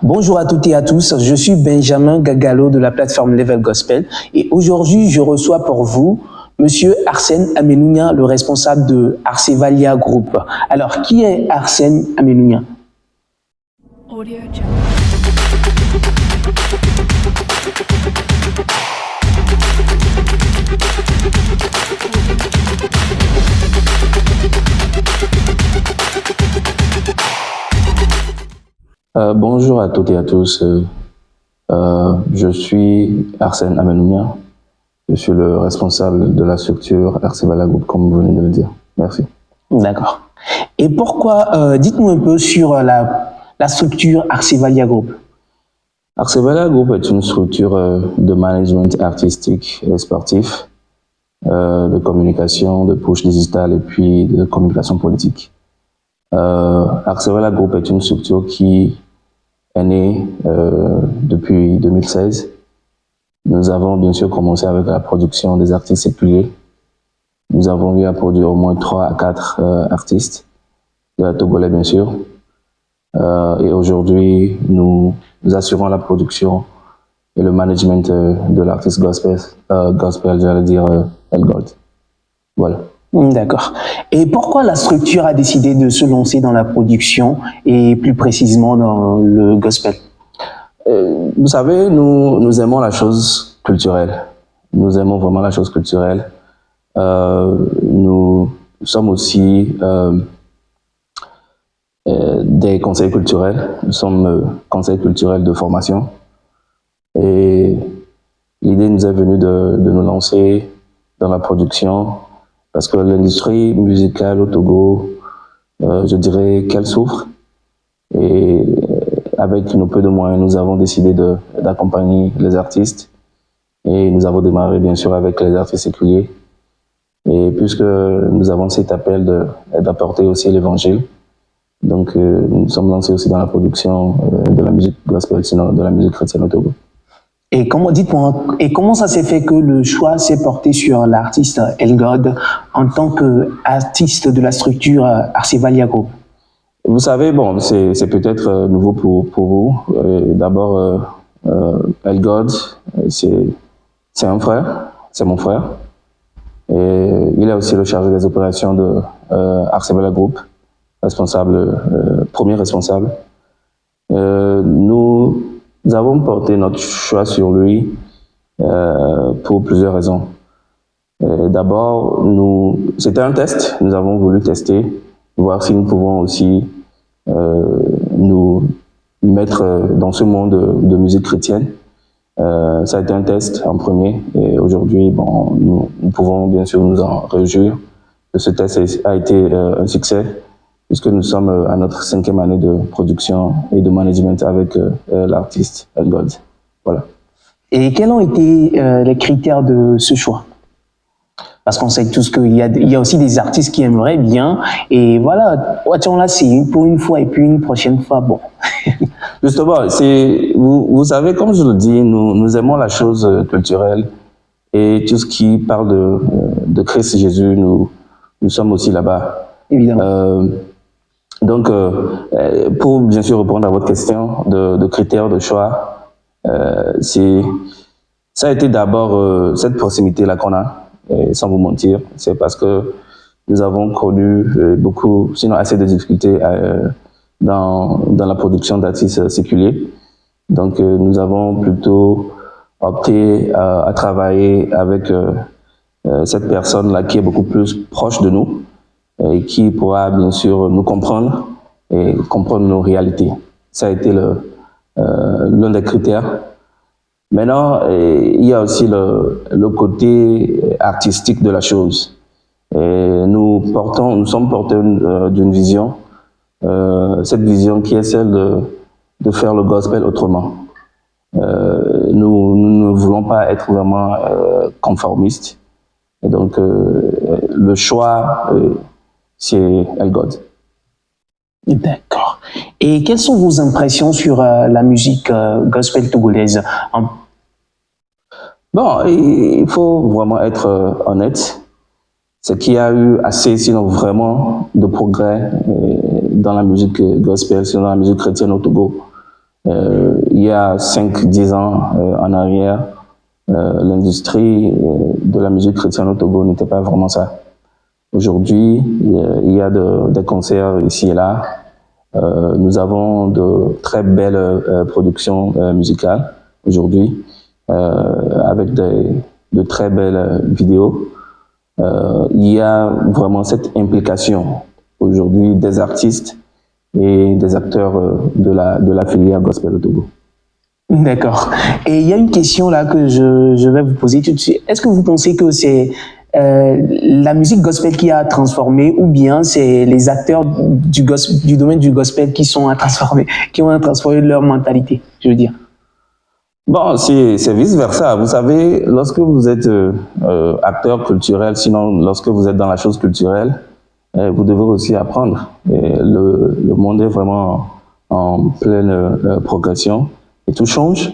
Bonjour à toutes et à tous, je suis Benjamin Gagalo de la plateforme Level Gospel et aujourd'hui je reçois pour vous Monsieur Arsène Amenounia, le responsable de Arcevalia Group. Alors, qui est Arsène Amenounia? Audio Bonjour à toutes et à tous. Je suis Arsène Amenounia. Je suis le responsable de la structure Arcevalia Group, comme vous venez de le dire. Merci. D'accord. Et pourquoi, dites-nous un peu sur la structure Arcevalia Group. Arcevalia Group est une structure de management artistique et sportif, de communication, de push digital et puis de communication politique. Arcevalia Group est une structure qui est née depuis 2016. Nous avons bien sûr commencé avec la production des artistes séculiers. Nous avons eu à produire au moins 3 à 4 artistes, de la Togolais bien sûr. Et aujourd'hui, nous assurons la production et le management de l'artiste gospel, j'allais dire Elgold. Voilà. D'accord. Et pourquoi la structure a décidé de se lancer dans la production et plus précisément dans le gospel? Vous savez, nous aimons la chose culturelle. Nous aimons vraiment la chose culturelle. Nous sommes aussi des conseils culturels. Nous sommes conseils culturels de formation. Et l'idée nous est venue de nous lancer dans la production parce que l'industrie musicale au Togo, je dirais qu'elle souffre. Et avec nos peu de moyens, nous avons décidé d'accompagner les artistes et nous avons démarré bien sûr avec les artistes séculiers. Et puisque nous avons cet appel d'apporter aussi l'évangile, donc nous sommes lancés aussi dans la production de la musique gospel, sinon de la musique chrétienne au Togo. Et comment ça s'est fait que le choix s'est porté sur l'artiste Elgold en tant qu'artiste de la structure Arcevalia Group? Vous savez, bon, c'est peut-être nouveau pour vous. D'abord, Elgold, c'est un frère, c'est mon frère. Et il est aussi le chargé des opérations de Arcevalia Group, premier responsable. Nous avons porté notre choix sur lui pour plusieurs raisons. D'abord, c'était un test. Nous avons voulu tester, voir si nous pouvons aussi nous mettre dans ce monde de musique chrétienne. Ça a été un test en premier et aujourd'hui, bon, nous pouvons bien sûr nous en réjouir que ce test a été un succès puisque nous sommes à notre 5e année de production et de management avec l'artiste Elgold. Voilà. Et quels ont été les critères de ce choix? Parce qu'on sait tous qu'il y a aussi des artistes qui aimeraient bien, et voilà, là c'est pour une fois et puis une prochaine fois, bon. Justement, vous savez, comme je le dis, nous aimons la chose culturelle et tout ce qui parle de Christ Jésus, nous sommes aussi là-bas. Évidemment. Donc, pour bien sûr répondre à votre question de critères de choix, ça a été d'abord cette proximité-là qu'on a. Et sans vous mentir, c'est parce que nous avons connu beaucoup, sinon assez de difficultés dans la production d'artistes séculiers. Donc nous avons plutôt opté à travailler avec cette personne-là qui est beaucoup plus proche de nous et qui pourra bien sûr nous comprendre et comprendre nos réalités. Ça a été l'un des critères. Maintenant, il y a aussi le côté artistique de la chose. Et nous sommes porteurs d'une vision, cette vision qui est celle de faire le gospel autrement. Nous ne voulons pas être vraiment conformistes. Et donc, le choix, c'est Elgold. D'accord. Et quelles sont vos impressions sur la musique gospel togolaise? Bon, il faut vraiment être honnête. C'est qu'il y a eu assez, sinon vraiment, de progrès dans la musique gospel, sinon dans la musique chrétienne au Togo. Il y a 5-10 ans en arrière, l'industrie de la musique chrétienne au Togo n'était pas vraiment ça. Aujourd'hui, il y a des concerts ici et là. Nous avons de très belles productions musicales aujourd'hui, avec de très belles vidéos. Il y a vraiment cette implication aujourd'hui des artistes et des acteurs de la filière gospel au Togo. D'accord. Et il y a une question là que je vais vous poser tout de suite. Est-ce que vous pensez que c'est la musique gospel qui a transformé, ou bien c'est les acteurs du domaine du gospel qui ont transformé leur mentalité, je veux dire? Bon, c'est vice-versa. Vous savez, lorsque vous êtes acteur culturel, sinon lorsque vous êtes dans la chose culturelle, vous devez aussi apprendre. Et le monde est vraiment en pleine progression et tout change.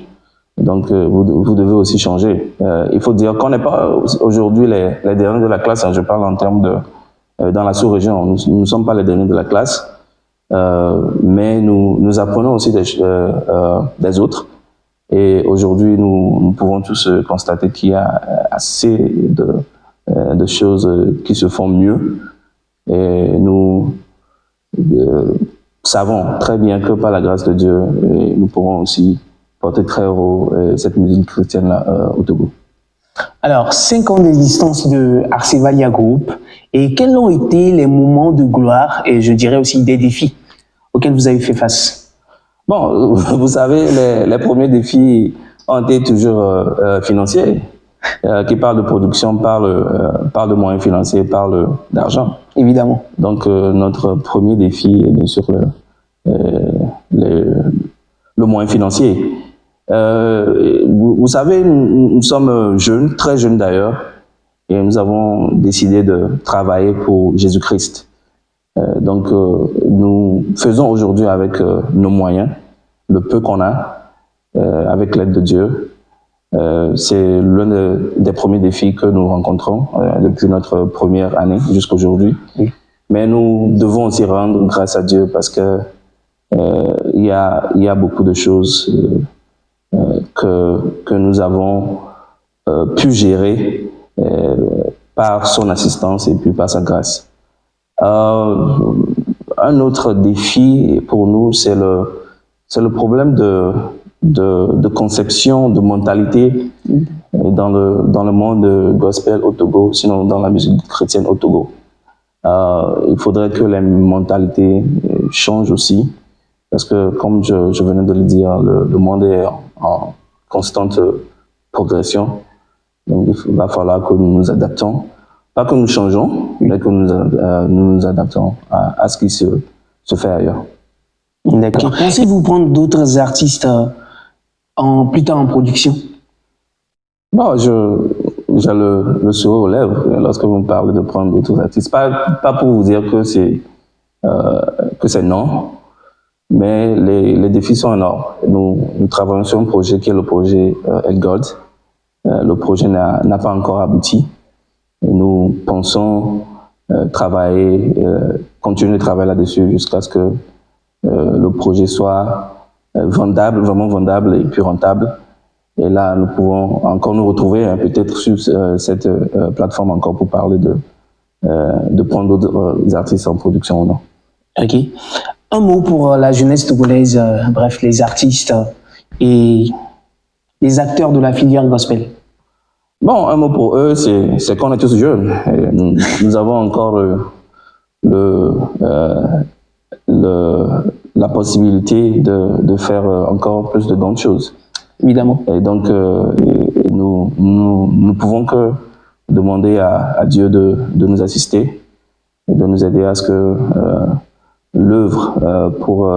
Donc, vous devez aussi changer. Il faut dire qu'on n'est pas aujourd'hui les derniers de la classe. Hein, je parle en termes de dans la sous-région. Nous ne sommes pas les derniers de la classe, mais nous apprenons aussi des autres. Et aujourd'hui, nous pouvons tous constater qu'il y a assez de choses qui se font mieux. Et nous savons très bien que par la grâce de Dieu, nous pourrons aussi porter très haut cette musique chrétienne-là au Togo. Alors, 5 ans d'existence de Arcevalia Group, et quels ont été les moments de gloire et je dirais aussi des défis auxquels vous avez fait face? Bon, vous savez, les premiers défis ont été toujours financiers. Qui parle de production, parle de moyens financiers, parle d'argent. Évidemment. Donc, notre premier défi est bien sûr le moyen financier. Vous savez, nous sommes jeunes, très jeunes d'ailleurs, et nous avons décidé de travailler pour Jésus-Christ. Donc, nous faisons aujourd'hui avec nos moyens, le peu qu'on a, avec l'aide de Dieu. C'est l'un des premiers défis que nous rencontrons depuis notre première année jusqu'à aujourd'hui. Oui. Mais nous devons aussi rendre grâce à Dieu parce que il y a beaucoup de choses que nous avons pu gérer par son assistance et puis par sa grâce. Un autre défi pour nous, c'est le problème de conception, de mentalité dans le monde gospel au Togo, sinon dans la musique chrétienne au Togo. Il faudrait que les mentalités changent aussi, parce que comme je venais de le dire, le monde est en constante progression. Donc il va falloir que nous nous adaptons. Pas que nous changeons, mais que nous adaptons à ce qui se fait ailleurs. D'accord. Pensez-vous prendre d'autres artistes plus tard en production? Bon, j'ai le sourire aux lèvres lorsque vous me parlez de prendre d'autres artistes. Pas pour vous dire que c'est non, mais les défis sont énormes. Nous travaillons sur un projet qui est le projet Elgold. Le projet n'a pas encore abouti. Et nous pensons continuer de travailler là-dessus jusqu'à ce que le projet soit vendable, vraiment vendable et puis rentable. Et là, nous pouvons encore nous retrouver peut-être sur cette plateforme encore pour parler de prendre d'autres artistes en production ou non. Ok. Un mot pour la jeunesse togolaise, bref, les artistes et les acteurs de la filière gospel. Bon, un mot pour eux, c'est qu'on est tous jeunes. Et nous avons encore la possibilité de faire encore plus de grandes choses. Évidemment. Et donc, nous pouvons que demander à Dieu de nous assister et de nous aider à ce que l'œuvre pour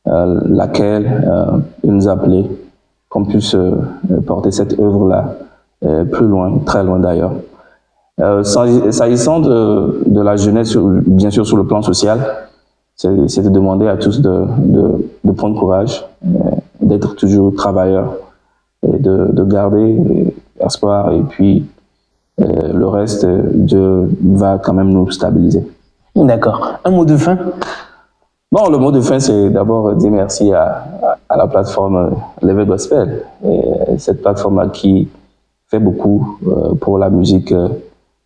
laquelle il nous a appelés, qu'on puisse porter cette œuvre-là plus loin, très loin d'ailleurs. S'agissant de la jeunesse, bien sûr sur le plan social, c'est de demander à tous de prendre courage, d'être toujours travailleurs et de garder espoir, et puis le reste, Dieu va quand même nous stabiliser. D'accord. Un mot de fin? Bon, le mot de fin, c'est d'abord dire merci à la plateforme Level Gospel. Et cette plateforme-là qui fait beaucoup pour la musique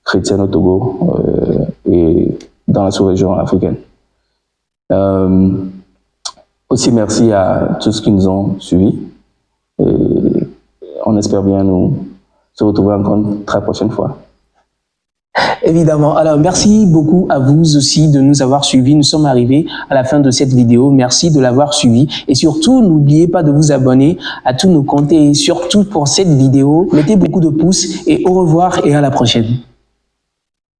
chrétienne au Togo et dans la sous-région africaine. Aussi merci à tous qui nous ont suivis. Et on espère bien nous se retrouver encore une très prochaine fois. Évidemment. Alors, merci beaucoup à vous aussi de nous avoir suivis. Nous sommes arrivés à la fin de cette vidéo. Merci de l'avoir suivi. Et surtout, n'oubliez pas de vous abonner à tous nos comptes. Et surtout pour cette vidéo, mettez beaucoup de pouces et au revoir et à la prochaine.